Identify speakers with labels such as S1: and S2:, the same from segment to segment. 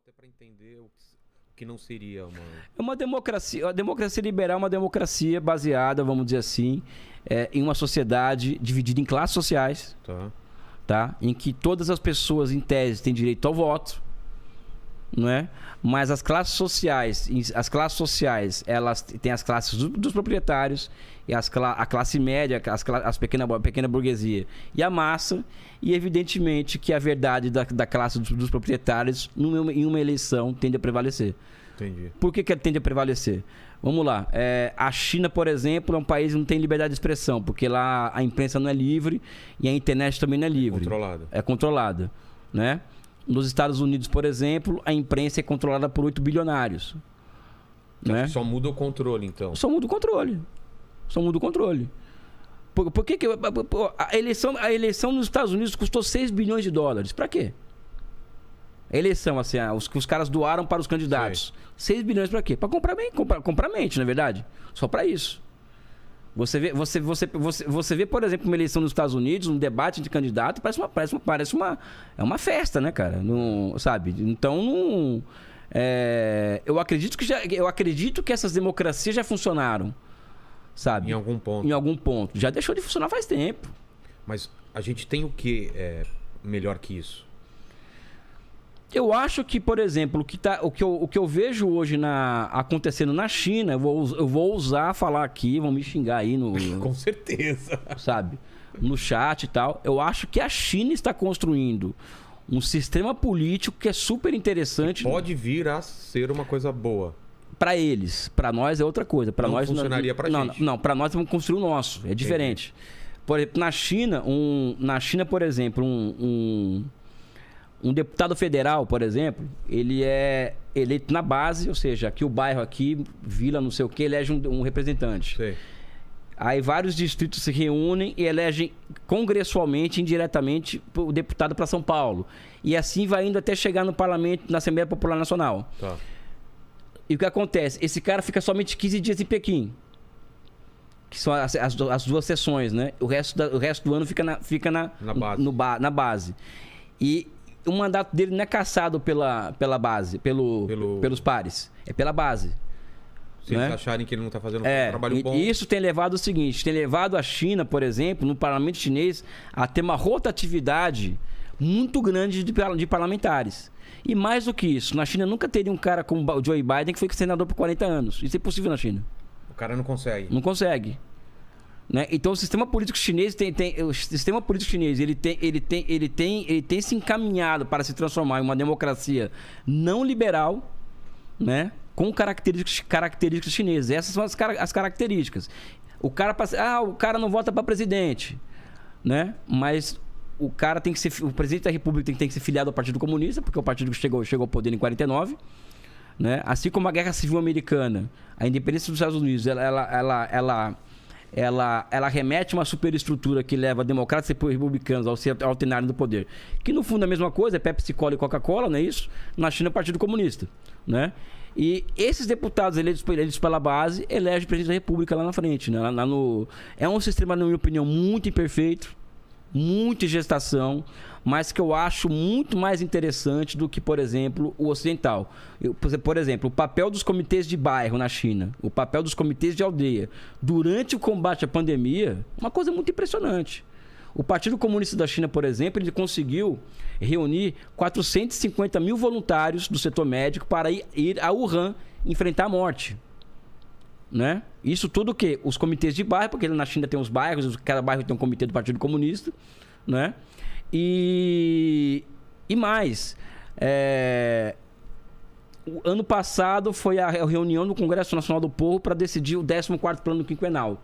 S1: até para entender o que não seria uma...
S2: É uma democracia. A democracia liberal é uma democracia baseada, vamos dizer assim, em uma sociedade dividida em classes sociais, tá? Em que todas as pessoas, em tese, têm direito ao voto, não é? Mas as classes sociais, elas têm as classes dos proprietários e a classe média, as pequena burguesia e a massa, e evidentemente que a verdade da classe dos proprietários em uma eleição tende a prevalecer.
S1: Entendi.
S2: Por que ela tende a prevalecer? Vamos lá. A China, por exemplo, é um país que não tem liberdade de expressão, porque lá a imprensa não é livre e a internet também não é livre. É controlada, né? Nos Estados Unidos, por exemplo, a imprensa é controlada por 8 bilionários. Né?
S1: Só muda o controle, então.
S2: Só muda o controle. Por que a eleição nos Estados Unidos custou 6 bilhões de dólares? Para quê? A eleição, assim, os caras doaram para os candidatos. Sei. 6 bilhões para quê? Para comprar mente, não é verdade? Só para isso. Você vê, por exemplo, uma eleição nos Estados Unidos, um debate de candidato, parece uma festa, né, cara? Não, sabe? Então, não, eu acredito que essas democracias já funcionaram, sabe?
S1: Em algum ponto.
S2: Em algum ponto. Já deixou de funcionar faz tempo.
S1: Mas a gente tem o que melhor que isso?
S2: Eu acho que, por exemplo, o que eu vejo hoje acontecendo na China, eu vou ousar falar aqui, vão me xingar aí no...
S1: Com certeza.
S2: Sabe? No chat e tal. Eu acho que a China está construindo um sistema político que é super interessante.
S1: Que pode vir a ser uma coisa boa.
S2: Para eles. Para nós é outra coisa. Para nós
S1: funcionaria para gente.
S2: Não, para nós vamos construir o nosso. É diferente. Entendi. Por exemplo, na China, por exemplo, um deputado federal, por exemplo, ele é eleito na base, ou seja, aqui o bairro, aqui, vila, não sei o que, elege um representante.
S1: Sei.
S2: Aí vários distritos se reúnem e elegem congressualmente, indiretamente, o deputado para São Paulo. E assim vai indo até chegar no parlamento, na Assembleia Popular Nacional.
S1: Tá.
S2: E o que acontece? Esse cara fica somente 15 dias em Pequim. Que são as duas sessões, né? O resto do ano fica na base. E o mandato dele não é cassado pela base, pelos pares. É pela base.
S1: Se eles acharem que ele não está fazendo um trabalho bom.
S2: E isso tem levado o seguinte, tem levado a China, por exemplo, no parlamento chinês, a ter uma rotatividade muito grande de parlamentares. E mais do que isso, na China nunca teria um cara como o Joe Biden que foi senador por 40 anos. Isso é impossível na China.
S1: O cara não consegue.
S2: Não consegue. Né? Então o sistema político chinês ele tem se encaminhado para se transformar em uma democracia não liberal, né? Com características chinesas. Essas são as características. O cara não vota para presidente, né? Mas o presidente da República tem que ser filiado ao Partido Comunista, porque é o partido que chegou ao poder em 49, né? Assim como a Guerra Civil Americana, a independência dos Estados Unidos, ela remete a uma superestrutura que leva democratas e republicanos ao se alternarem do poder. Que no fundo é a mesma coisa, é Pepsi, Cola e Coca-Cola, não é isso? Na China é o Partido Comunista, né? E esses deputados eleitos pela base elegem o presidente da República lá na frente, né? É um sistema, na minha opinião, muito imperfeito, muita gestação, mas que eu acho muito mais interessante do que, por exemplo, o ocidental. Por exemplo, o papel dos comitês de bairro na China, o papel dos comitês de aldeia durante o combate à pandemia, uma coisa muito impressionante. O Partido Comunista da China, por exemplo, ele conseguiu reunir 450 mil voluntários do setor médico para ir a Wuhan enfrentar a morte. Né? Isso tudo o quê? Os comitês de bairro, porque na China tem os bairros, cada bairro tem um comitê do Partido Comunista, né? E mais, o ano passado foi a reunião do Congresso Nacional do Povo para decidir o 14º plano quinquenal,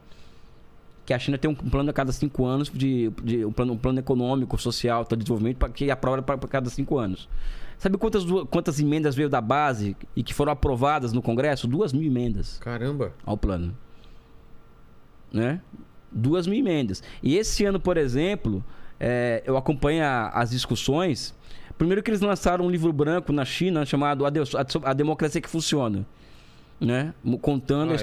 S2: que a China tem um plano a cada 5 anos, um plano econômico, social, de desenvolvimento, que aprova para cada 5 anos. Sabe quantas emendas veio da base e que foram aprovadas no Congresso? 2.000 emendas.
S1: Caramba!
S2: Ao plano. Né? 2.000 emendas. E esse ano, por exemplo, eu acompanho as discussões. Primeiro que eles lançaram um livro branco na China chamado A Democracia que Funciona. né? Contando,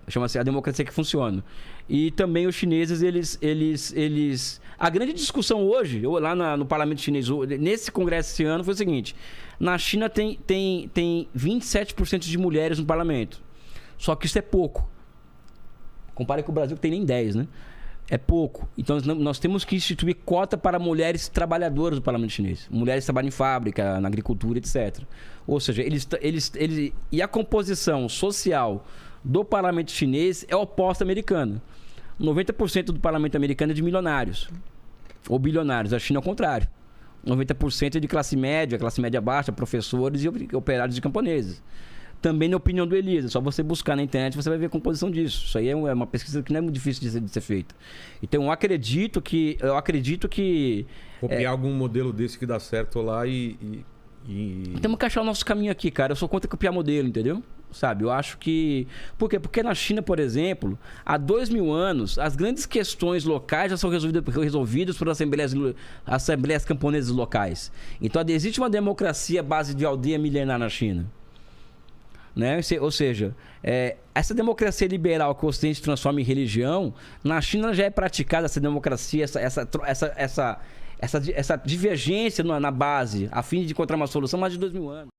S2: chama-se a democracia que funciona. E também os chineses, eles... A grande discussão hoje, lá no parlamento chinês, nesse congresso esse ano, foi o seguinte: na China tem 27% de mulheres no parlamento. Só que isso é pouco. Compare com o Brasil, que tem nem 10, né? É pouco. Então nós temos que instituir cota para mulheres trabalhadoras do parlamento chinês. Mulheres que trabalham em fábrica, na agricultura, etc. Ou seja, e a composição social do parlamento chinês é oposta à americana. 90% do parlamento americano é de milionários ou bilionários. A China é o contrário. 90% é de classe média baixa, professores e operários e camponeses. Também na opinião do Elias, é só você buscar na internet, você vai ver a composição disso. Isso aí é uma pesquisa que não é muito difícil de ser feita. Então eu acredito que
S1: copiar algum modelo desse que dá certo lá e...
S2: Temos que achar o nosso caminho aqui, cara. Eu sou contra copiar modelo, entendeu? Sabe, eu acho que... Por quê? Porque na China, por exemplo, há 2000 anos, as grandes questões locais já são resolvidas por assembleias camponesas locais. Então existe uma democracia à base de aldeia milenar na China. Né? Ou seja, essa democracia liberal que o Ocidente transforma em religião, na China já é praticada essa democracia, essa divergência na base, a fim de encontrar uma solução, há mais de 2000 anos.